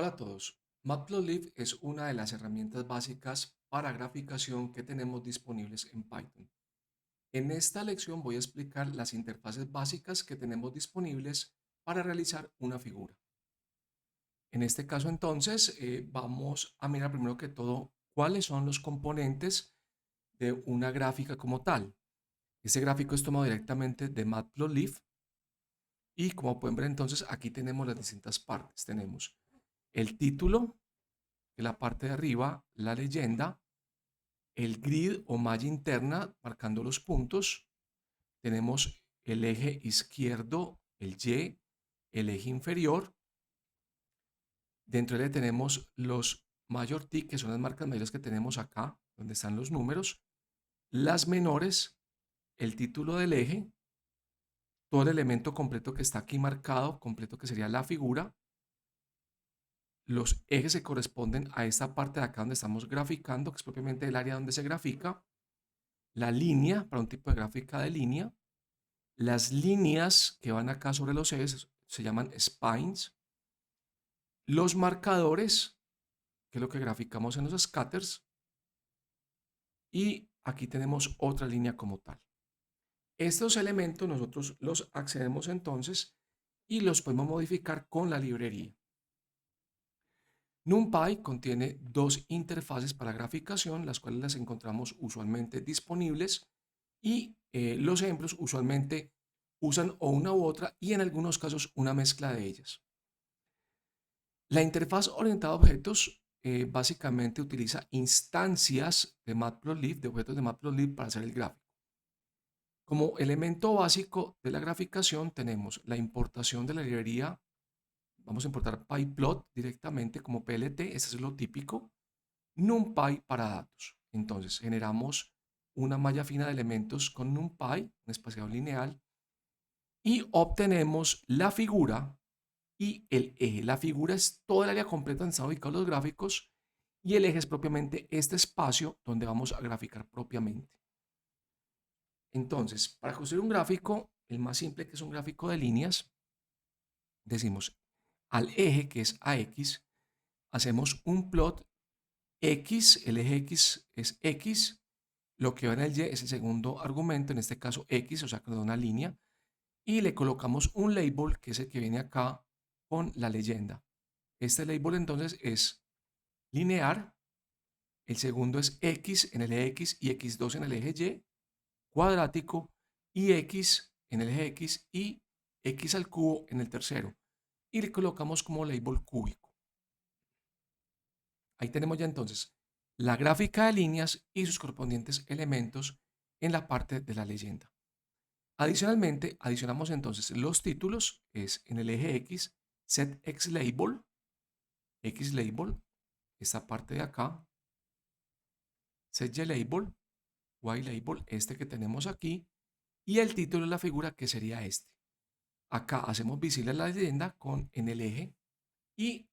Hola a todos. Matplotlib es una de las herramientas básicas para graficación que tenemos disponibles en Python. En esta lección voy a explicar las interfaces básicas que tenemos disponibles para realizar una figura. En este caso entonces vamos a mirar primero que todo cuáles son los componentes de una gráfica como tal. Este gráfico es tomado directamente de Matplotlib y como pueden ver entonces aquí tenemos las distintas partes. Tenemos el título, en la parte de arriba, la leyenda, el grid o malla interna marcando los puntos, tenemos el eje izquierdo, el Y, el eje inferior, dentro de él tenemos los mayor tick, que son las marcas mayores que tenemos acá, donde están los números, las menores, el título del eje, todo el elemento completo que está aquí marcado, completo que sería la figura, los ejes que corresponden a esta parte de acá donde estamos graficando, que es propiamente el área donde se grafica, la línea para un tipo de gráfica de línea, las líneas que van acá sobre los ejes se llaman spines, los marcadores, que es lo que graficamos en los scatters, y aquí tenemos otra línea como tal. Estos elementos nosotros los accedemos entonces y los podemos modificar con la librería. NumPy contiene dos interfaces para graficación, las cuales las encontramos usualmente disponibles y los ejemplos usualmente usan o una u otra y en algunos casos una mezcla de ellas. La interfaz orientada a objetos básicamente utiliza instancias de Matplotlib, de objetos de Matplotlib para hacer el gráfico. Como elemento básico de la graficación tenemos la importación de la librería. Vamos a importar PyPlot directamente como PLT, ese es lo típico. NumPy para datos. Entonces generamos una malla fina de elementos con NumPy, un espaciador lineal, y obtenemos la figura y el eje. La figura es todo el área completa donde están ubicados los gráficos y el eje es propiamente este espacio donde vamos a graficar propiamente. Entonces, para construir un gráfico, el más simple, que es un gráfico de líneas, decimos al eje, que es AX, hacemos un plot X, el eje X es X, lo que va en el Y es el segundo argumento, en este caso X, o sea que nos da una línea, y le colocamos un label, que es el que viene acá con la leyenda. Este label entonces es lineal, el segundo es X en el eje X y X2 en el eje Y, cuadrático y X en el eje X y X al cubo en el tercero. Y le colocamos como label cúbico. Ahí tenemos ya entonces la gráfica de líneas y sus correspondientes elementos en la parte de la leyenda. Adicionalmente, adicionamos entonces los títulos, es en el eje X, set xlabel, xlabel, esta parte de acá, set ylabel, ylabel, este que tenemos aquí, y el título de la figura que sería este. Acá hacemos visible la leyenda con en el eje y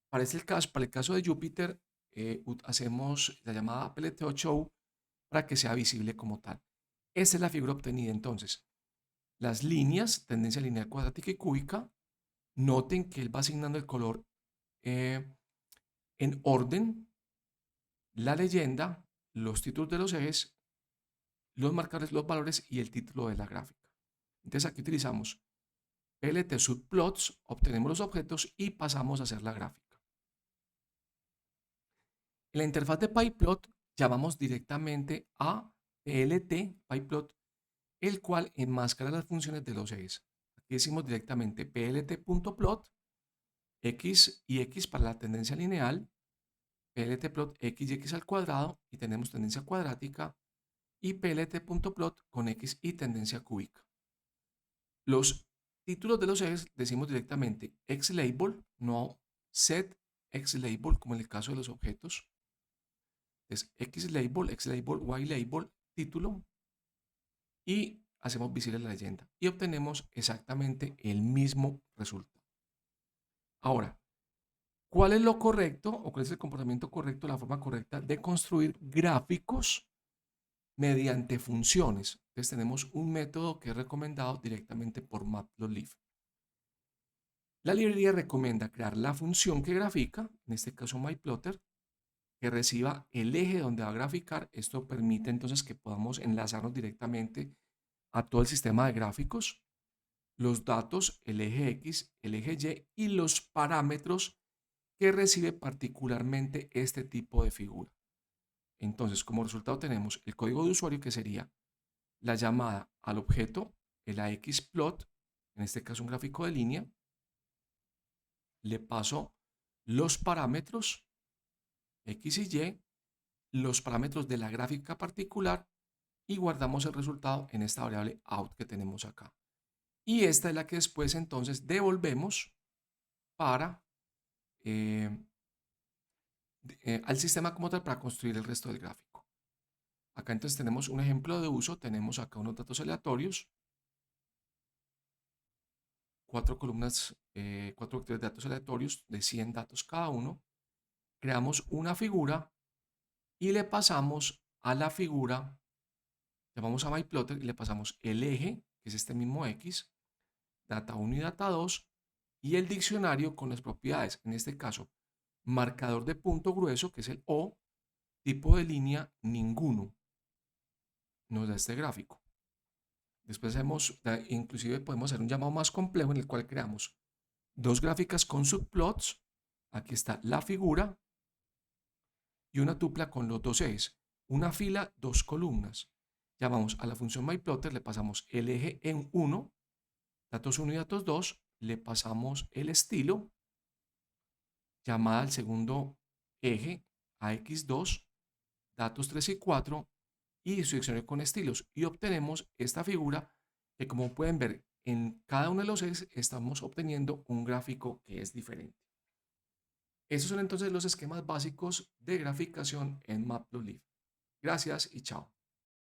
para el caso de Júpiter, hacemos la llamada PLTO show para que sea visible como tal. Esta es la figura obtenida entonces. Las líneas, tendencia lineal cuadrática y cúbica, noten que él va asignando el color en orden, la leyenda, los títulos de los ejes, los marcadores, los valores y el título de la gráfica. Entonces aquí utilizamos PLT subplots, obtenemos los objetos y pasamos a hacer la gráfica. En la interfaz de PyPlot llamamos directamente a PLT, PyPlot, el cual enmascara las funciones de los ejes. Aquí decimos directamente plt.plot, x y x para la tendencia lineal, pltplot x y x al cuadrado y tenemos tendencia cuadrática y plt.plot con x y tendencia cúbica. Los títulos de los ejes decimos directamente xlabel, no set xlabel como en el caso de los objetos. Es xlabel, xlabel, ylabel, título y hacemos visible la leyenda y obtenemos exactamente el mismo resultado. Ahora, ¿cuál es lo correcto o cuál es el comportamiento correcto, la forma correcta de construir gráficos mediante funciones? Entonces tenemos un método que es recomendado directamente por Matplotlib. La librería recomienda crear la función que grafica, en este caso MyPlotter, que reciba el eje donde va a graficar. Esto permite entonces que podamos enlazarnos directamente a todo el sistema de gráficos, los datos, el eje X, el eje Y y los parámetros que recibe particularmente este tipo de figura. Entonces, como resultado tenemos el código de usuario que sería la llamada al objeto, el AXPlot, en este caso un gráfico de línea, le paso los parámetros X y Y, los parámetros de la gráfica particular y guardamos el resultado en esta variable out que tenemos acá. Y esta es la que después entonces devolvemos para al sistema como tal para construir el resto del gráfico. Acá entonces tenemos un ejemplo de uso, tenemos acá unos datos aleatorios, 4 columnas, 4 vectores de datos aleatorios de 100 datos cada uno. Creamos una figura y le pasamos a la figura, llamamos a MyPlotter y le pasamos el eje, que es este mismo X, data 1 y data 2, y el diccionario con las propiedades, en este caso, marcador de punto grueso, que es el O, tipo de línea ninguno, nos da este gráfico. Después inclusive podemos hacer un llamado más complejo en el cual creamos dos gráficas con subplots. Aquí está la figura y una tupla con los dos ejes. Una fila, dos columnas. Llamamos a la función MyPlotter, le pasamos el eje en 1, datos 1 y datos 2, le pasamos el estilo, llamada al segundo eje AX2, datos 3 y 4 y su diccionario con estilos. Y obtenemos esta figura que, como pueden ver, en cada uno de los ejes estamos obteniendo un gráfico que es diferente. Esos son entonces los esquemas básicos de graficación en Matplotlib. Gracias y chao.